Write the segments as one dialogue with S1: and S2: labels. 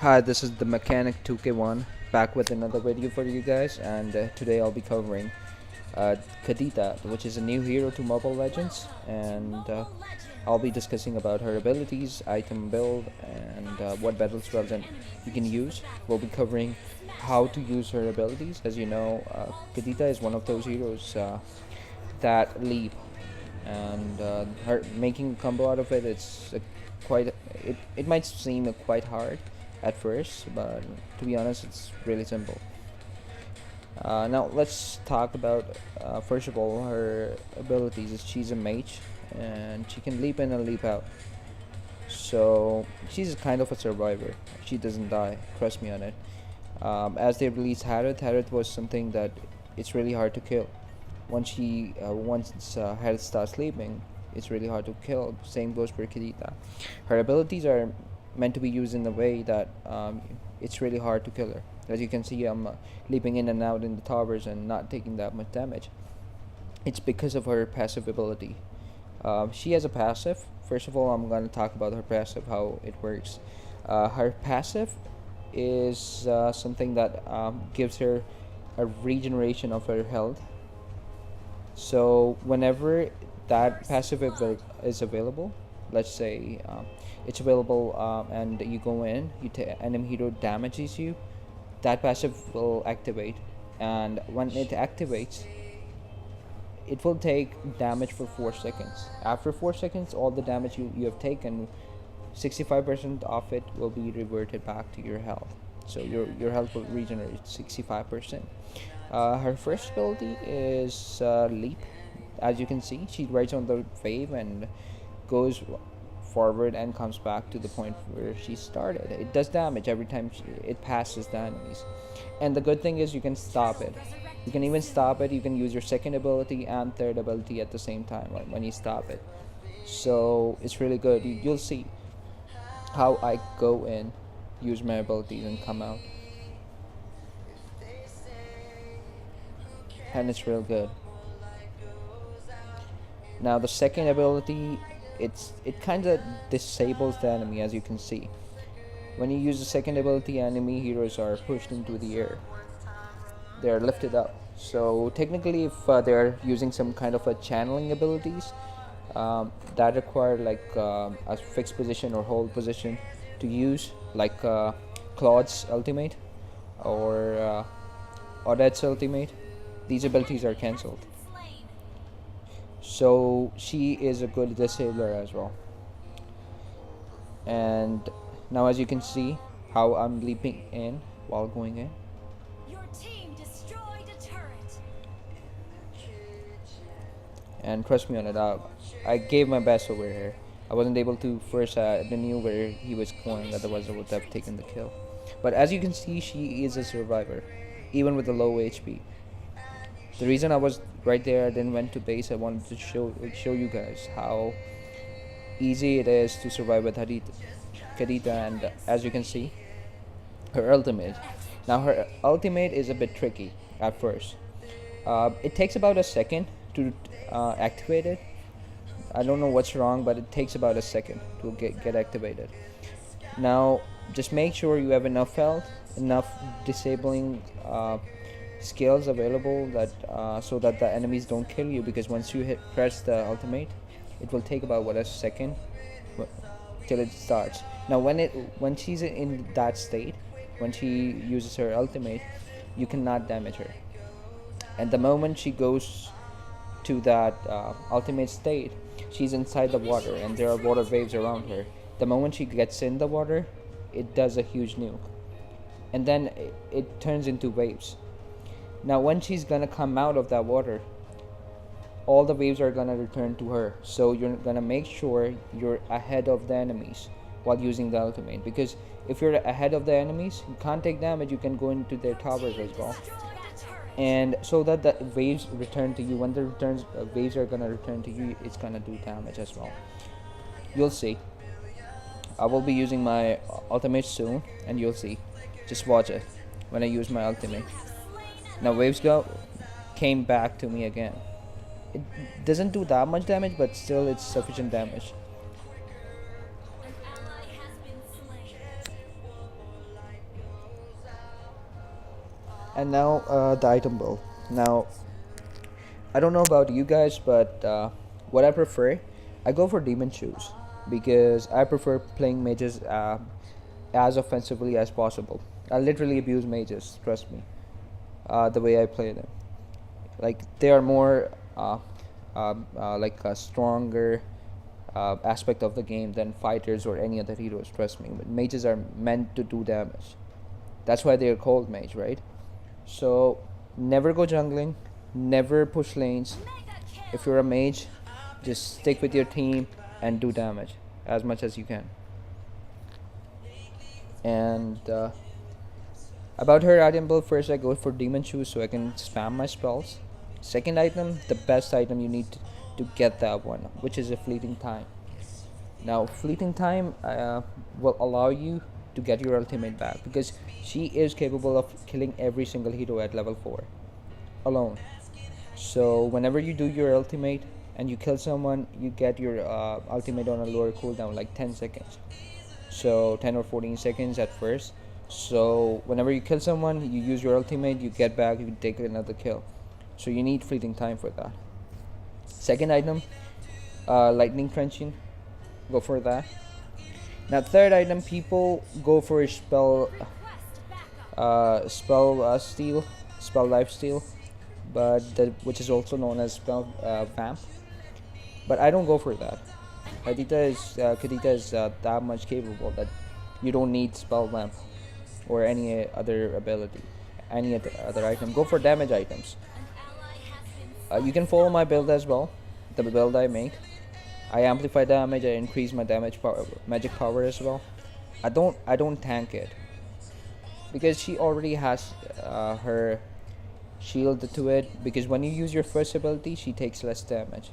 S1: Hi, this is the Mechanic 2K1 back with another video for you guys, and today I'll be covering uh, Kadita, which is a new hero to Mobile Legends, and I'll be discussing about her abilities, item build, and what battle spells and you can use. We'll be covering how to use her abilities. As you know, Kadita is one of those heroes that leap, and her making a combo out of it, it might seem quite hard at first, but to be honest, it's really simple. Now let's talk about first of all her abilities. She's a mage, and she can leap in and leap out. So she's kind of a survivor. She doesn't die. Trust me on it. As they released Harith, Harith was something that it's really hard to kill. Once Harith starts sleeping, it's really hard to kill. Same goes for Kadita. Her abilities are meant to be used in a way that it's really hard to kill her. As you can see, I'm leaping in and out in the towers and not taking that much damage. It's because of her passive ability. She has a passive. First of all, I'm going to talk about her passive, how it works. Her passive is something that gives her a regeneration of her health. So whenever that passive is available, let's say it's available and you go in, enemy hero damages you, that passive will activate, and when it activates, it will take damage for 4 seconds. After 4 seconds, all the damage you have taken, 65% of it will be reverted back to your health. So your health will regenerate 65%. Her first ability is leap. As you can see, she rides on the wave and goes forward and comes back to the point where she started. It does damage every time it passes the enemies, and the good thing is you can stop it. You can even stop it. You can use your second ability and third ability at the same time when you stop it. So it's really good. You'll see how I go in, use my abilities, and come out, and it's real good. Now the second ability, it kind of disables the enemy. As you can see, when you use the second ability, enemy heroes are pushed into the air. They are lifted up. So technically, if they're using some kind of a channeling abilities that require like a fixed position or hold position to use, like Claude's ultimate or Odette's ultimate, these abilities are cancelled. So she is a good disabler as well. And now, as you can see, how I'm leaping in while going in.
S2: Your team destroyed a turret.
S1: And trust me on it, I gave my best over here. I wasn't able to first, I knew where he was going, otherwise I would have taken the kill. But as you can see, she is a survivor, even with a low HP. The reason I was right there, I didn't went to base, I wanted to show you guys how easy it is to survive with Kadita, and as you can see, her ultimate. Now her ultimate is a bit tricky at first. It takes about a second to activate it. I don't know what's wrong, but it takes about a second to get activated. Now just make sure you have enough health, enough disabling skills available, that so that the enemies don't kill you, because once you press the ultimate, it will take about a second till it starts. Now when she's in that state, when she uses her ultimate, you cannot damage her, and the moment she goes to that ultimate state, she's inside the water and there are water waves around her. The moment she gets in the water, it does a huge nuke, and then it turns into waves. Now when she's gonna come out of that water, all the waves are gonna return to her. So you're gonna make sure you're ahead of the enemies while using the ultimate, because if you're ahead of the enemies, you can't take damage. You can go into their towers as well, and so that the waves return to you. When the waves are gonna return to you, it's gonna do damage as well. You'll see. I will be using my ultimate soon, and you'll see. Just watch it when I use my ultimate. Now waves came back to me again. It doesn't do that much damage, but still it's sufficient damage.
S2: An ally has been slain.
S1: And now the item build. Now I don't know about you guys, but what I prefer, I go for demon shoes because I prefer playing mages as offensively as possible. I literally abuse mages, trust me. The way I play them, like they are more like a stronger aspect of the game than fighters or any other heroes. Trust me, but mages are meant to do damage. That's why they are called mage, right? So never go jungling, never push lanes.
S2: Mega kill.
S1: If you're a mage, just stick with your team and do damage as much as you can. And about her item build, first I go for demon shoes so I can spam my spells. Second item, the best item you need to get that one, which is a fleeting time. Now fleeting time will allow you to get your ultimate back because she is capable of killing every single hero at level 4 alone. So whenever you do your ultimate and you kill someone, you get your ultimate on a lower cooldown, like 10 seconds. So 10 or 14 seconds at first. So whenever you kill someone, you use your ultimate, you get back, you take another kill. So you need fleeting time for that. Second item, lightning trenching. Go for that. Now third item, people go for spell life steal, but which is also known as spell vamp. But I don't go for that. Kadita is that much capable that you don't need spell vamp or any other ability, any other item. Go for damage items.
S2: An ally has been
S1: You can follow my build as well, the build I make. I amplify damage. I increase my damage power, magic power as well. I don't tank it because she already has her shield to it. Because when you use your first ability, she takes less damage.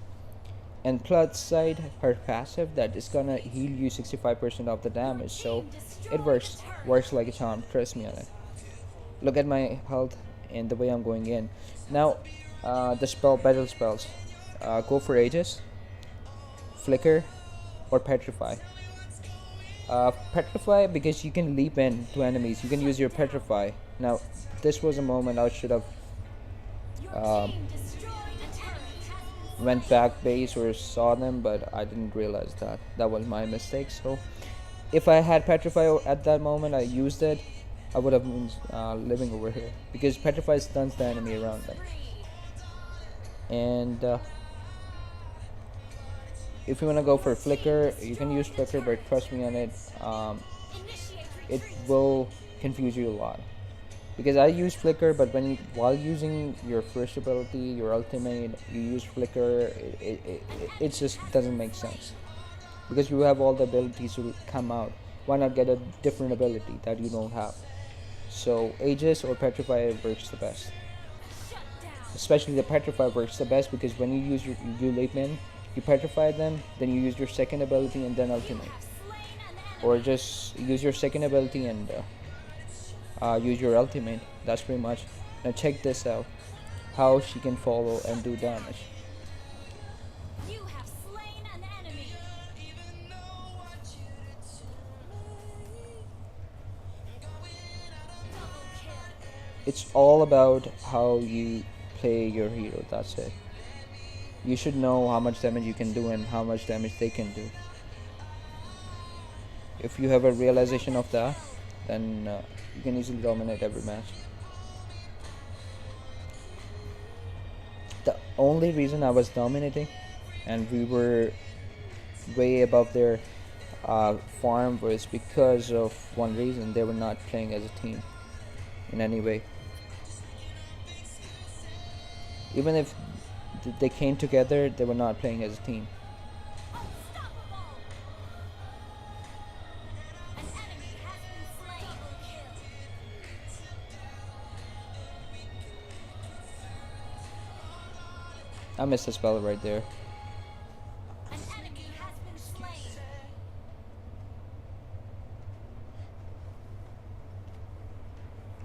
S1: And plus side, her passive that is gonna heal you 65% of the damage. So it works like a charm. Trust me on it. Look at my health and the way I'm going in. Now, the battle spells. Go for Aegis, Flicker, or Petrify. Petrify because you can leap in to enemies. You can use your Petrify. Now, this was a moment I should have
S2: your team destroyed a turret.
S1: went back base or saw them, but I didn't realize that was my mistake. So if I had Petrify at that moment, I used it, I would have been living over here because Petrify stuns the enemy around them. And if you want to go for Flicker, you can use Flicker, but trust me on it, it will confuse you a lot. Because I use Flicker, but while using your first ability, your ultimate, you use Flicker, it just doesn't make sense. Because you have all the abilities to come out, why not get a different ability that you don't have? So Aegis or Petrify works the best. Especially the Petrify works the best because when you use you leap in, you petrify them, then you use your second ability and then ultimate. Or just use your second ability and use your ultimate. That's pretty much. Now check this out, how she can follow and do damage.
S2: You have slain an enemy. Double kill.
S1: It's all about how you play your hero. That's it. You should know how much damage you can do and how much damage they can do. If you have a realization of that, then you can easily dominate every match. The only reason I was dominating and we were way above their farm was because of one reason: they were not playing as a team in any way. Even if they came together, they were not playing as a team.
S2: Unstoppable. An enemy has been slain.
S1: I missed a spell right there.
S2: An enemy has been slain.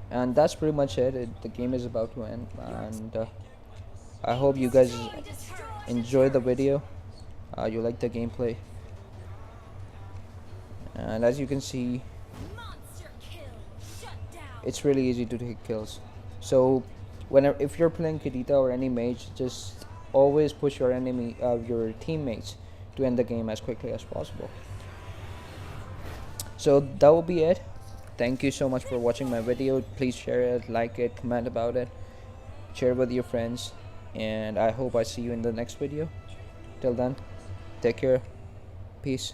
S1: And that's pretty much it. The game is about to end, and I hope you guys enjoy the video. You like the gameplay, and as you can see,
S2: Monster kill. Shut down.
S1: it's really easy to take kills. So whenever if you're playing Kadita or any mage, just always push your teammates to end the game as quickly as possible. So that will be it. Thank you so much for watching my video. Please share it, like it, comment about it, share it with your friends, and I hope I see you in the next video. Till then, take care. Peace.